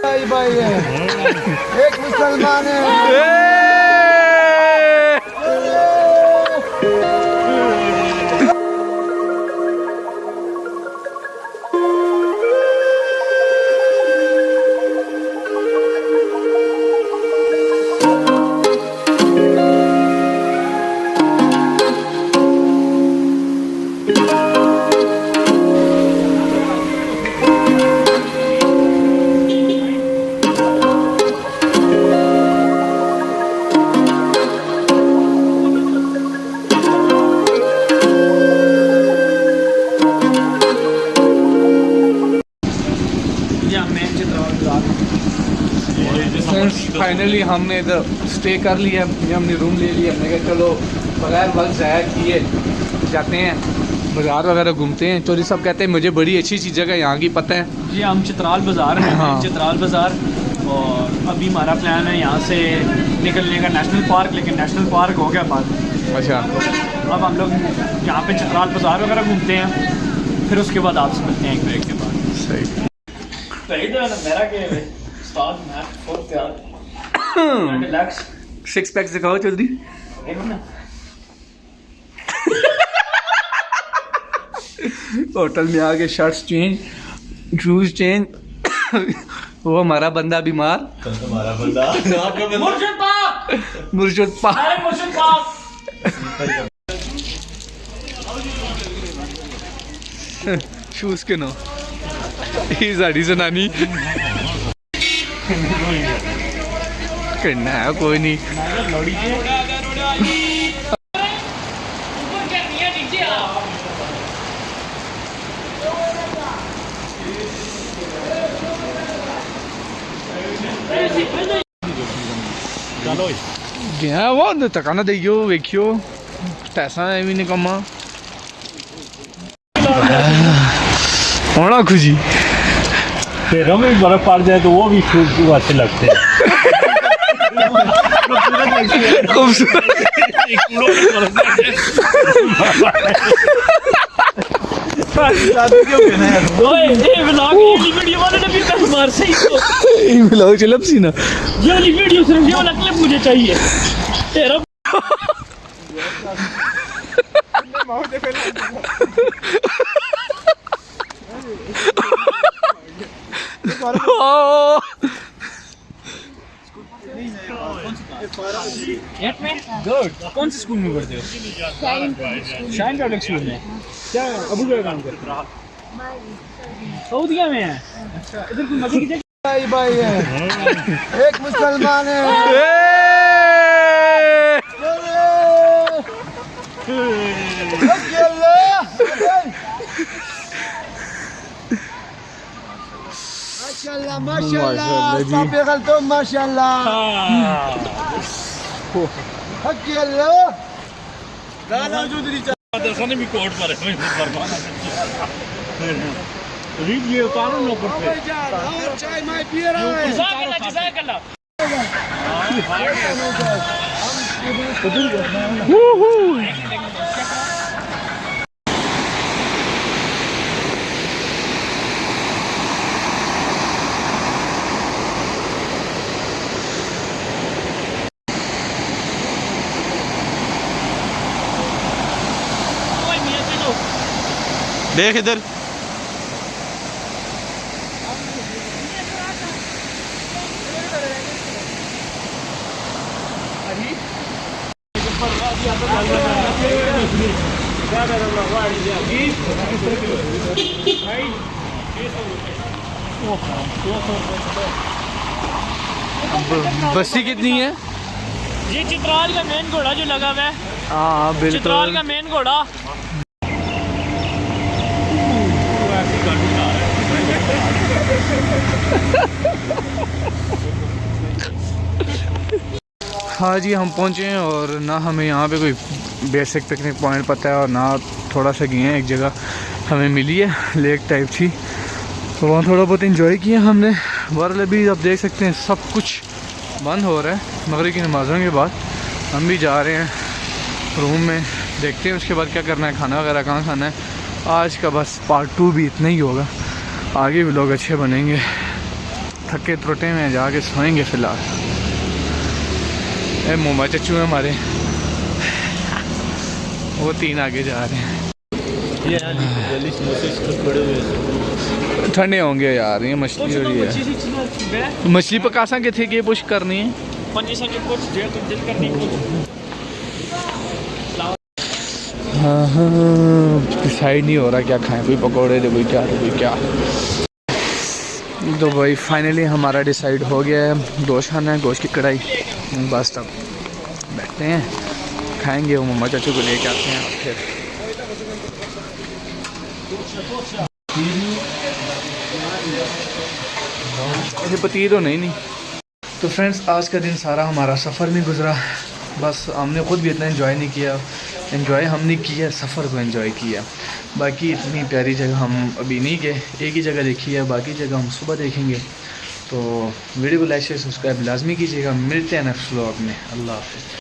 भाई है एक मुसलमान है। फाइनली हमने इधर स्टे कर लिया, हमने रूम ले लिया। हमने कहा चलो बगैर वक्त ज़ाया किए जाते हैं, बाज़ार वगैरह घूमते हैं। चौधरी साहब कहते हैं मुझे बड़ी अच्छी चीज़ जगह यहाँ की पता है जी। हम चित्राल बाज़ार हैं। हाँ। चित्राल बाज़ार, और अभी हमारा प्लान है यहाँ से निकलने का नेशनल पार्क, लेकिन नेशनल पार्क हो गया पार्क। अच्छा, अब हम लोग यहाँ पे चित्राल बाज़ार वगैरह घूमते हैं, फिर उसके बाद आपसे मिलते हैं एक ब्रेक के बाद। सही। सिक्स पैक दिखाओ चौधरी। होटल में आके शर्ट्स चेंज, शूज चेंज। वो हमारा बंदा बीमार। हमारा बंदा मुर्शिद पाक। शूज के नो ही साड़ी जनानी करना है कोई नहीं। गया वो तकाना देखियो वेखियो पैसा है भी निकम्मा होना खुशी। पैरों में बर्फ पड़ जाए तो वो भी खूब अच्छे लगते हैं। चल सीना ये वाली वीडियो सिर्फ ये वाला क्लिप मुझे चाहिए। तेरा कौन से स्कूल में पढ़ते हो? शाइन पब्लिक स्कूल में। क्या अबू का काम करते हो? सऊदीया में है। अच्छा, इधर कोई मजे की जगह भाई है एक मुसलमान है। माशाल्लाह माशाल्लाह साबे गलतो माशाल्लाह। हक अल्लाह गाना चौधरी दर्शन भी कोर्ट पर रीड ये उतारो ना ऊपर पे चाय माय पी रहा है। जज़ाकल्लाह। देख इधर बस्ती कितनी है? ये चित्राल का मेन घोड़ा जो लगा हुआ है। हाँ बिल्कुल, चित्राल का मेन घोड़ा। हाँ जी, हम पहुँचे हैं और ना हमें यहाँ पे कोई बेसिक पिकनिक पॉइंट पता है और ना थोड़ा सा गए हैं। एक जगह हमें मिली है लेक टाइप थी, तो वहाँ थोड़ा बहुत एंजॉय किया हमने। बहरहाल अभी आप देख सकते हैं सब कुछ बंद हो रहा है मगरिब की नमाज़ों के बाद। हम भी जा रहे हैं रूम में, देखते हैं उसके बाद क्या करना है, खाना वगैरह कहाँ खाना है। आज का बस पार्ट 2 भी इतना ही होगा, आगे भी लोग अच्छे बनेंगे। थके त्रुटे में जाके सोएंगे फ़िलहाल। ये मोमा चच्चू हैं हमारे, वो 3 आगे जा रहे हैं। ठंडे होंगे यार, ये मछली हो रही है। मछली पकासा के थे कि पुश करनी है। हाँ डिसाइड नहीं हो रहा क्या खाएं, कोई पकौड़े दे, कोई क्या तो कोई क्या। तो भाई फाइनली हमारा डिसाइड हो गया है, गोश्त खाना है, गोश्त की कढ़ाई। बस अब बैठते हैं, खाएंगे, वो मम्मा चाचू को लेके आते हैं फिर। ऐसे पती तो नहीं। तो फ्रेंड्स आज का दिन सारा हमारा सफ़र में गुजरा। बस हमने ख़ुद भी इतना एंजॉय नहीं किया, एंजॉय हमने किया सफ़र को एंजॉय किया। बाकी इतनी प्यारी जगह हम अभी नहीं गए, एक ही जगह देखी है, बाकी जगह हम सुबह देखेंगे। तो वीडियो को लाइक शेयर सब्सक्राइब लाजमी कीजिएगा। मिलते हैं नेक्स्ट व्लॉग में। अल्लाह हाफ़िज़।